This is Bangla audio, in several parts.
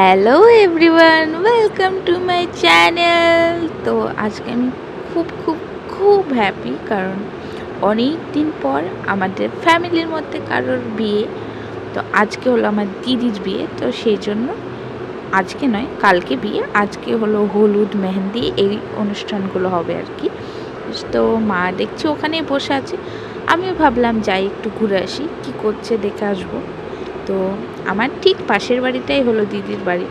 Hello everyone, welcome to my channel. তো আজকে আমি খুব খুব খুব হ্যাপি, কারণ অনেক দিন পর আমাদের ফ্যামিলির মধ্যে কারোর বিয়ে। তো আজকে হলো আমার দিদির বিয়ে, তো সেই জন্য আজকে নয় কালকে বিয়ে, আজকে হলো হলুদ মেহেন্দি এই অনুষ্ঠানগুলো হবে আর কি। তো মা দেখছি ওখানেই বসে আছে, আমিও ভাবলাম যাই একটু ঘুরে আসি, কি করছে দেখে আসবো। তো আমার ঠিক পাশের বাড়িটাই হলো দিদির বাড়ি,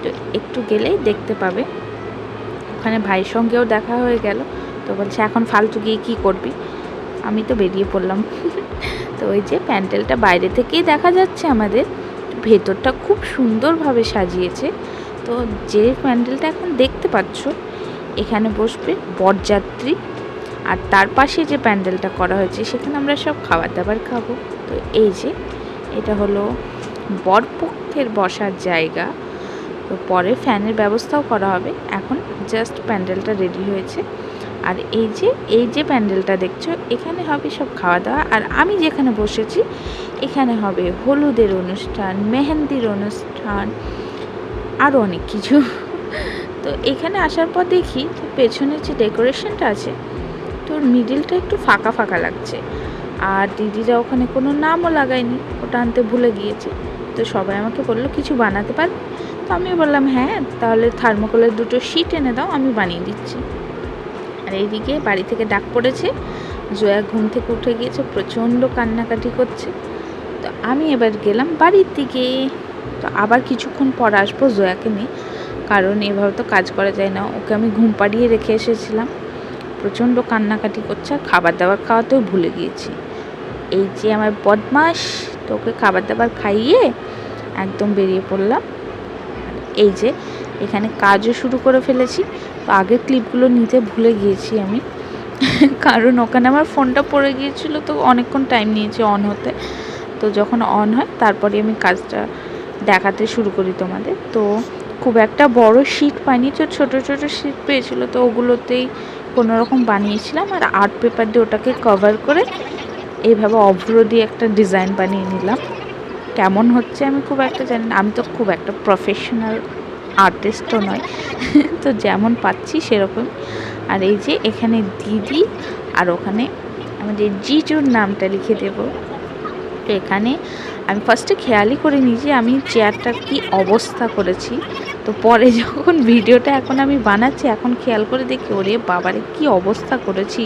তো একটু গেলেই দেখতে পাবে। ওখানে ভাইয়ের সঙ্গেও দেখা হয়ে গেল, তো বলছে এখন ফালতু গিয়ে কী করবি। আমি তো বেরিয়ে পড়লাম। তো ওই যে প্যান্ডেলটা বাইরে থেকেই দেখা যাচ্ছে আমাদের, ভেতরটা খুব সুন্দরভাবে সাজিয়েছে। তো যে প্যান্ডেলটা এখন দেখতে পাচ্ছ, এখানে বসবে বরযাত্রী, আর তার পাশে যে প্যান্ডেলটা করা হয়েছে সেখানে আমরা সব খাবার দাবার খাবো। তো এই যে এটা হলো বরপক্ষের বসার জায়গা। তো পরে ফ্যানের ব্যবস্থাও করা হবে, এখন জাস্ট প্যান্ডেলটা রেডি হয়েছে। আর এই যে প্যান্ডেলটা দেখছো, এখানে হবে সব খাওয়া দাওয়া। আর আমি যেখানে বসেছি এখানে হবে হলুদের অনুষ্ঠান, মেহেন্দির অনুষ্ঠান, আরও অনেক কিছু। তো এখানে আসার পর দেখি পেছনের যে ডেকোরেশনটা আছে, তোর মিডিলটা একটু ফাঁকা ফাঁকা লাগছে। আর দিদিরা ওখানে কোনো নামও লাগায়নি, ওটা আনতে ভুলে গিয়েছে। তো সবাই আমাকে বললো কিছু বানাতে পারবে। তো আমি বললাম হ্যাঁ, তাহলে থার্মোকলের 2টো শিট এনে দাও, আমি বানিয়ে দিচ্ছি। আর এইদিকে বাড়ি থেকে ডাক পড়েছে, জয়া ঘুম থেকে উঠে গিয়েছে, প্রচণ্ড কান্নাকাটি করছে। তো আমি এবার গেলাম বাড়ির দিকে। তো আবার কিছুক্ষণ পর আসবো জয়াকে নিয়ে, কারণ এভাবে তো কাজ করা যায় না। ওকে আমি ঘুম পাড়িয়ে রেখে এসেছিলাম, প্রচণ্ড কান্নাকাটি করছে, আর খাবার দাবার খাওয়াতেও ভুলে গিয়েছি। এই যে আমার বদমাস, তো ওকে খাবার দাবার খাইয়ে একদম বেরিয়ে পড়লাম। এই যে এখানে কাজও শুরু করে ফেলেছি। তো আগের ক্লিপগুলো নিতে ভুলে গিয়েছি আমি, কারণ ওখানে আমার ফোনটা পড়ে গিয়েছিল, তো অনেকক্ষণ টাইম নিয়েছে অন হতে। তো যখন অন হয় তারপরে আমি কাজটা দেখাতে শুরু করি তোমাদের। তো খুব একটা বড় শিট পাইনি, তো ছোটো ছোটো শিট পেয়েছিলো, তো ওগুলোতেই কোনো রকম বানিয়েছিলাম। আর আর্ট পেপার দিয়ে ওটাকে কভার করে এইভাবে অভ্র দিয়ে একটা ডিজাইন বানিয়ে নিলাম। কেমন হচ্ছে আমি খুব একটা জানি না, আমি তো খুব একটা প্রফেশনাল আর্টিস্টও নয়। তো যেমন পাচ্ছি সেরকম। আর এই যে এখানে দিদি, আর ওখানে আমাদের জিজুর নামটা লিখে দেব। তো এখানে আমি ফার্স্টে খেয়ালই করিনি যে আমি চেয়ারটার কি অবস্থা করেছি। তো পরে যখন ভিডিওটা এখন আমি বানাচ্ছি, এখন খেয়াল করে দেখি ওরে বাবারে কি অবস্থা করেছি।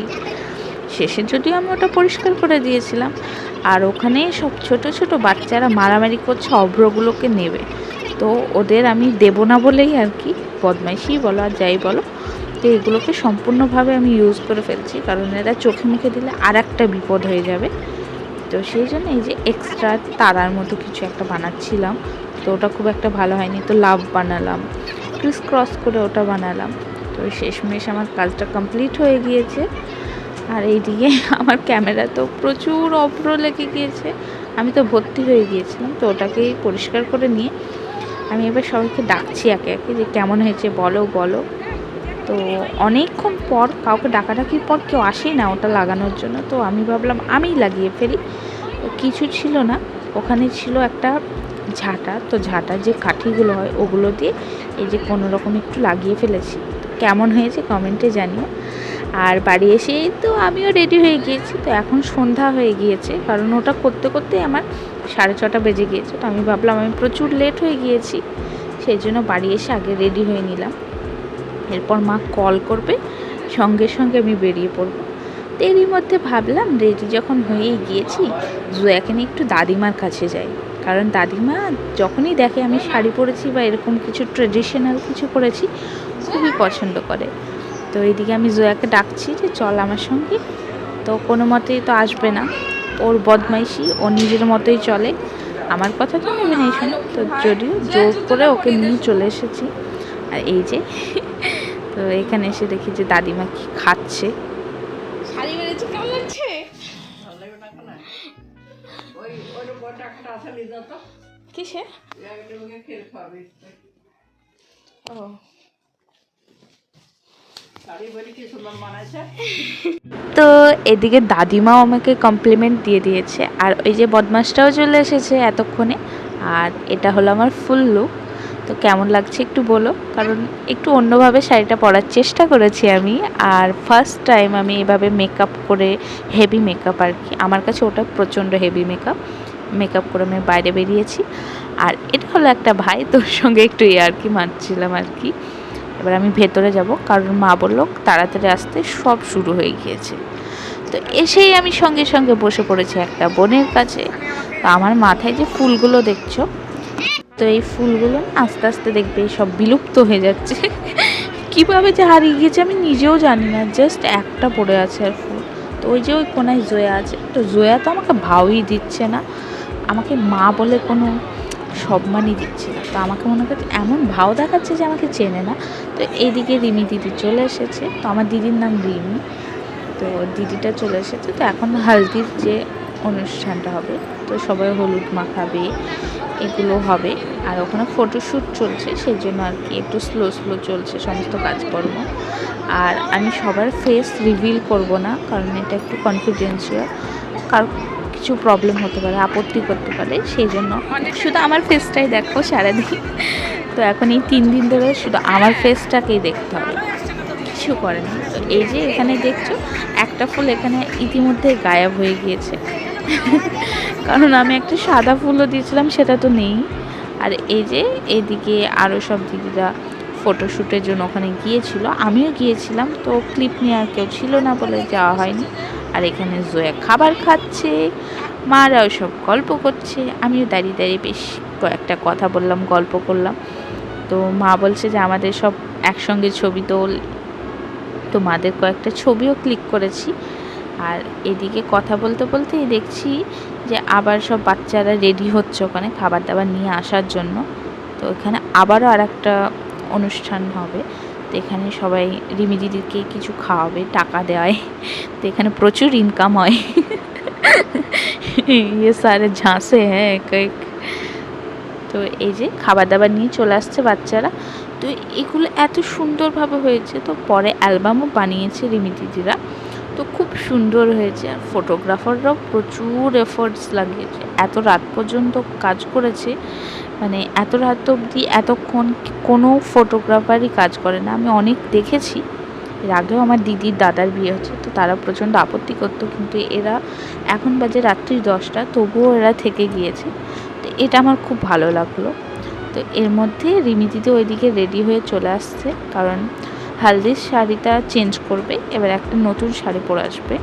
শেষে যদিও আমি ওটা পরিষ্কার করে দিয়েছিলাম। আর ওখানে সব ছোট ছোট বাচ্চারা মারামারি করছে অভ্রগুলোকে নেবে, তো ওদের আমি দেবো না বলেই আর কি, বদমাইশি বলো আর যাই বলো, তো এগুলোকে সম্পূর্ণভাবে আমি ইউজ করে ফেলছি, কারণ এরা চোখে মুখে দিলে আর একটা বিপদ হয়ে যাবে। তো সেই জন্য এই যে এক্সট্রা তারার মতো কিছু একটা বানাচ্ছিলাম, তো ওটা খুব একটা ভালো হয়নি, তো লাভ বানালাম, ক্রিস ক্রস করে ওটা বানালাম। তো শেষমেশ আমার কাজটা কমপ্লিট হয়ে গিয়েছে। আর এইদিকে আমার ক্যামেরা তো প্রচুর অভ্র লেগে গিয়েছে, আমি তো ভর্তি হয়ে গিয়েছিলাম। তো ওটাকেই পরিষ্কার করে নিয়ে আমি এবার সবাইকে ডাকছি একে একে, যে কেমন হয়েছে বলো বলো। তো অনেকক্ষণ পর, কাউকে ডাকাডাকির পর কেউ আসেই না ওটা লাগানোর জন্য, তো আমি ভাবলাম আমিই লাগিয়ে ফেলি। তো কিছু ছিল না, ওখানে ছিল একটা ঝাঁটা, তো ঝাঁটার যে কাঠিগুলো হয় ওগুলো দিয়ে এই যে কোনো রকম একটু লাগিয়ে ফেলেছি। কেমন হয়েছে কমেন্টে জানিও। আর বাড়ি এসেই তো আমিও রেডি হয়ে গিয়েছি। তো এখন সন্ধ্যা হয়ে গিয়েছে, কারণ ওটা করতে করতে আমার 6:30 বেজে গিয়েছে। তো আমি ভাবলাম আমি প্রচুর লেট হয়ে গিয়েছি, সেই জন্য বাড়ি এসে আগে রেডি হয়ে নিলাম। এরপর মা কল করবে, সঙ্গে সঙ্গে আমি বেরিয়ে পড়বো। তো এরই মধ্যে ভাবলাম রেডি যখন হয়েই গিয়েছি, জয়াকে নিয়ে একটু দাদিমার কাছে যাই, কারণ দাদিমা যখনই দেখে আমি শাড়ি পরেছি বা এরকম কিছু ট্রেডিশনাল কিছু পরেছি, খুবই পছন্দ করে। তো এইদিকে আমি জয়াকে ডাকছি যে চল আমার সঙ্গে। তো কোনো মতেই তো আসবে না, ওর বদমাইশি, ও নিজের মতোই চলে, আমার কথা তো নেবে না এই সময়। তো যদিও জোর করে ওকে নিয়ে চলে এসেছি। আর এই যে তো এখানে এসে দেখি যে দাদিমা কি খাচ্ছে। শাড়ি বেড়েছে, কেমন লাগছে? কিসে? ও তো এদিকে দাদিমাও আমাকে কমপ্লিমেন্ট দিয়ে দিয়েছে, আর ওই যে বদমাসটাও চলে এসেছে এতক্ষণে। আর এটা হলো আমার ফুল লুক। তো কেমন লাগছে একটু বলো, কারণ একটু অন্যভাবে শাড়িটা পরার চেষ্টা করেছি আমি। আর ফার্স্ট টাইম আমি এভাবে মেকআপ করে, হেভি মেকআপ আর কি, আমার কাছে ওটা প্রচণ্ড হেভি মেকআপ করে আমি বাইরে বেরিয়েছি। আর এটা হলো একটা ভাই, তোর সঙ্গে একটু ইয়ার্কি মারছিলাম আর কি। এবার আমি ভেতরে যাব, কারণ মা বলল তাড়াতাড়ি আসতে, সব শুরু হয়ে গিয়েছে। তো এসেই আমি সঙ্গে সঙ্গে বসে পড়েছি একটা বোনের কাছে। তো আমার মাথায় যে ফুলগুলো দেখছো, তো এই ফুলগুলো আস্তে আস্তে দেখবে সব বিলুপ্ত হয়ে যাচ্ছে। কিভাবে যে হারিয়ে গিয়েছে আমি নিজেও জানি না, জাস্ট একটা পড়ে আছে আর ফুল। তো ওই যে ওই কোনায় জয়া আছে, তো জয়া তো আমাকে ভাওই দিচ্ছে না, আমাকে মা বলে কোনো সম্মানই দিচ্ছে না। তো আমাকে মনে করছে এমন ভাও দেখাচ্ছে যে আমাকে চেনে না। তো এইদিকে রিমি দিদি চলে এসেছে, তো আমার দিদির নাম রিমি। তো দিদিটা চলে এসেছে, তো এখন হালদির যে অনুষ্ঠানটা হবে, তো সবাই হলুদ মাখাবে, এগুলো হবে। আর ওখানে ফটোশ্যুট চলছে, সেই জন্য আর কি একটু স্লো চলছে সমস্ত কাজকর্ম। আর আমি সবার ফেস রিভিল করব না, কারণ এটা একটু কনফিডেন্সিয়াল, কারণ কিছু প্রবলেম হতে পারে, আপত্তি করতে পারে, সেই জন্য শুধু আমার ফেসটাই দেখো সারাদিন। তো এখন এই 3 দিন ধরে শুধু আমার ফেসটাকেই দেখতে হবে, কিছু করে না। তো এই যে এখানে দেখছো একটা ফুল এখানে ইতিমধ্যে গায়েব হয়ে গিয়েছে। কারণ আমি একটা সাদা ফুলও দিয়েছিলাম, সেটা তো নেই। আর এই যে এদিকে আরও সব দিদিরা ফটোশ্যুটের জন্য ওখানে গিয়েছিল, আমিও গিয়েছিলাম, তো ক্লিপ নিয়ে আর কেউ ছিল না বলে যাওয়া হয়নি। আর এখানে জয়া খাবার খাচ্ছে, মারাও সব গল্প করছে, আমিও দাঁড়িয়ে দাঁড়িয়ে বেশ কয়েকটা কথা বললাম, গল্প করলাম। তো মা বলছে যে আমাদের সব একসঙ্গে ছবি তোল, তো মাদের কয়েকটা ছবিও ক্লিক করেছি। আর এদিকে কথা বলতে বলতেই দেখছি যে আবার সব বাচ্চারা রেডি হচ্ছে ওখানে খাবার দাবার নিয়ে আসার জন্য। তো এখানে আবারও আর একটা অনুষ্ঠান হবে, তো এখানে সবাই রিমি দিদিকে কিছু খাওয়াবে, টাকা দেওয়ায়। তো এখানে প্রচুর ইনকাম হয়। ইয়ে সারে ঝাঁসে হ্যাঁ এক। তো এই যে খাবার দাবার নিয়ে চলে আসছে বাচ্চারা। তো এগুলো এত সুন্দরভাবে হয়েছে, তো পরে অ্যালবামও বানিয়েছে রিমি দিদিরা, তো খুব সুন্দর হয়েছে। আর ফটোগ্রাফাররাও প্রচুর এফোর্টস লাগিয়েছে, এত রাত পর্যন্ত কাজ করেছে, মানে এত রাত অবধি এতক্ষণ কোনো ফটোগ্রাফারই কাজ করে না। আমি অনেক দেখেছি, এর আগেও আমার দিদির দাদার বিয়ে হচ্ছে, তো তারা প্রচণ্ড আপত্তি করতো, কিন্তু এরা এখন বাজে রাত্রি 10টা, তবুও এরা থেকে গিয়েছে। তো এটা আমার খুব ভালো লাগলো। তো এর মধ্যে রিমি দিদি ওইদিকে রেডি হয়ে চলে আসছে, কারণ হালদির শাড়িটা চেঞ্জ করবে, এবার একটা নতুন শাড়ি পরে আসবে।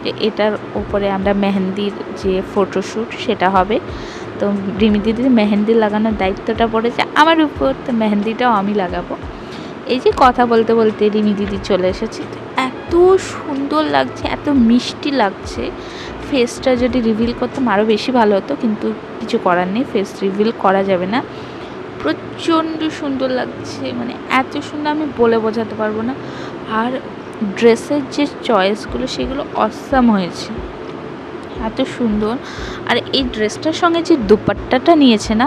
তো এটার উপরে আমরা মেহেন্দির যে ফটোশ্যুট সেটা হবে। তো রিমি দিদির মেহেন্দি লাগানোর দায়িত্বটা পড়েছে আমার উপর, তো মেহেন্দিটাও আমি লাগাবো। এই যে কথা বলতে বলতে রিমি দিদি চলে এসেছে, এত সুন্দর লাগছে, এত মিষ্টি লাগছে। ফেসটা যদি রিভিল করতাম আরও বেশি ভালো হতো, কিন্তু কিছু করার নেই, ফেস রিভিল করা যাবে না। প্রচণ্ড সুন্দর লাগছে, মানে এত সুন্দর আমি বলে বোঝাতে পারবো না। আর ড্রেসের যে চয়েসগুলো সেগুলো অসাম হয়েছে, এত সুন্দর। আর এই ড্রেসটার সঙ্গে যে দুপাট্টাটা নিয়েছে না,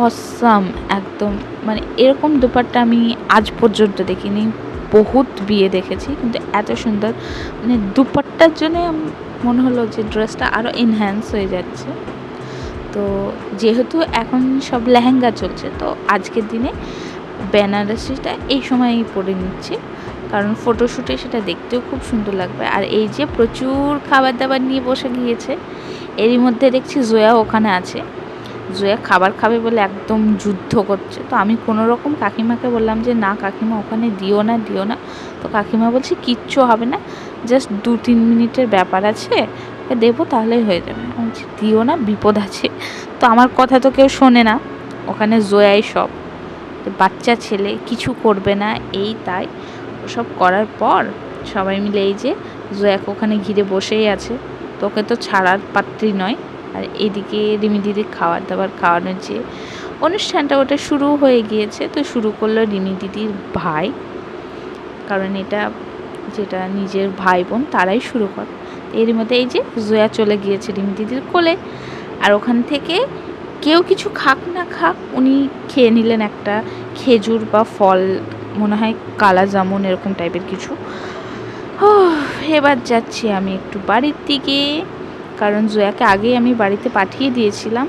অসাম একদম, মানে এরকম দুপাট্টা আমি আজ পর্যন্ত দেখিনি। বহুত বিয়ে দেখেছি, কিন্তু এত সুন্দর, মানে দুপাট্টার জন্য মনে হলো যে ড্রেসটা আরও এনহ্যান্স হয়ে যাচ্ছে। তো যেহেতু এখন সব লেহেঙ্গা চলছে, তো আজকের দিনে বেনারসিটা এই সময়ই পরে নিচ্ছে, কারণ ফটোশ্যুটে সেটা দেখতেও খুব সুন্দর লাগবে। আর এই যে প্রচুর খাবার দাবার নিয়ে বসে গিয়েছে, এরই মধ্যে দেখছি জয়া ওখানে আছে। জয়া খাবার খাবে বলে একদম যুদ্ধ করছে। তো আমি কোনো রকম কাকিমাকে বললাম যে না কাকিমা ওখানে দিও না। তো কাকিমা বলছে কিচ্ছু হবে না, জাস্ট 2-3 মিনিটের ব্যাপার আছে, দেবো তাহলেই হয়ে যাবে। আমি বলছি দিও না, বিপদ আছে। তো আমার কথা তো কেউ শোনে না, ওখানে জয়াই সব, বাচ্চা ছেলে কিছু করবে না, এই তাই ওসব করার পর সবাই মিলে এই যে জয়াকে ওখানে ঘিরে বসেই আছে, তোকে তো ছাড়ার পাত্রী নয়। আর এদিকে রিমি দিদির খাবার দাবার খাওয়ানোর যে অনুষ্ঠানটা ওটা শুরু হয়ে গিয়েছে। তো শুরু করলো রিমি দিদির ভাই, কারণ এটা যেটা নিজের ভাই বোন তারাই শুরু করে। এর মধ্যে এই যে জয়া চলে গিয়েছে রিমি দিদির কোলে, আর ওখান থেকে কেউ কিছু খাক না খাক উনি খেয়ে নিলেন একটা খেজুর বা ফল, মনে হয় কালা জামুন এরকম টাইপের কিছু। এবার যাচ্ছি আমি একটু বাড়ির দিকে, কারণ জয়াকে আগেই আমি বাড়িতে পাঠিয়ে দিয়েছিলাম।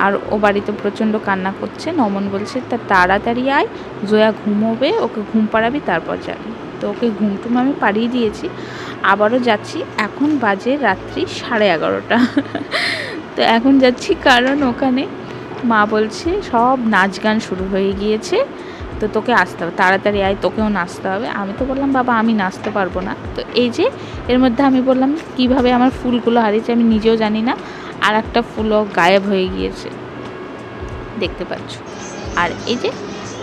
আর ও বাড়িতে প্রচণ্ড কান্না করছে। নমন বলছে তা তাড়াতাড়ি আয়, জয়া ঘুমোবে, ওকে ঘুম পাড়াবি তারপর যাবি। তো ওকে ঘুমটুম আমি পাড়িয়ে দিয়েছি, আবারও যাচ্ছি। এখন বাজে রাত্রি 11:30। তো এখন যাচ্ছি কারণ ওখানে মা বলছে সব নাচ গান শুরু হয়ে গিয়েছে, তো তোকে আসতে হবে, তাড়াতাড়ি আয়, তোকেও নাচতে হবে। আমি তো বললাম বাবা আমি নাচতে পারবো না। তো এই যে এর মধ্যে আমি বললাম কিভাবে আমার ফুলগুলো হারিয়েছে আমি নিজেও জানি না, আর একটা ফুলও গায়েব হয়ে গিয়েছে, দেখতে পাচ্ছ। আর এই যে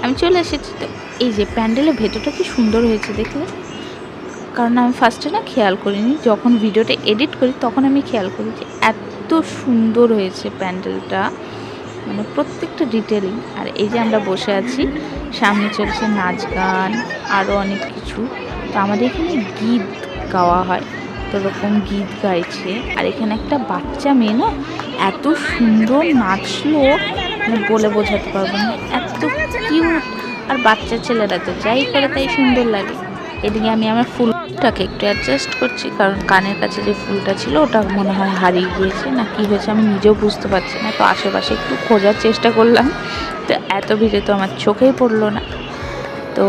আমি চলে এসেছি। তো এই যে প্যান্ডেলের ভেতরটা কি সুন্দর হয়েছে দেখলে, কারণ আমি ফার্স্টে না খেয়াল করিনি, যখন ভিডিওটা এডিট করি তখন আমি খেয়াল করি যে এত সুন্দর হয়েছে প্যান্ডেলটা, মানে প্রত্যেকটা ডিটেলিং। আর এই যে আমরা বসে আছি, সামনে চলছে নাচ গান আরও অনেক কিছু। তো আমাদের এখানে গীত গাওয়া হয়, তো ওরকম গীত গাইছে। আর এখানে একটা বাচ্চা মেয়ে না এত সুন্দর নাচলো, মানে বলে বোঝাতে পারবো না, এত কিউট। আর বাচ্চা ছেলেরা তো যাই করে তাই সুন্দর লাগে। এদিকে আমি আমার ফুলটাকে একটু অ্যাডজাস্ট করছি, কারণ কানের কাছে যে ফুলটা ছিল ওটা মনে হয় হারিয়ে গিয়েছে না কি হয়েছে আমি নিজেও বুঝতে পারছি না। তো আশেপাশে একটু খোঁজার চেষ্টা করলাম, তো এত ভিড়ে তো আমার চোখেই পড়লো না। তো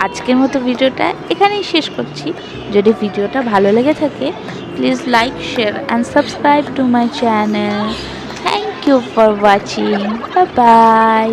আজকের মতো ভিডিওটা এখানেই শেষ করছি। যদি ভিডিওটা ভালো লেগে থাকে please like, share and subscribe to my channel. Thank you for watching, bye by.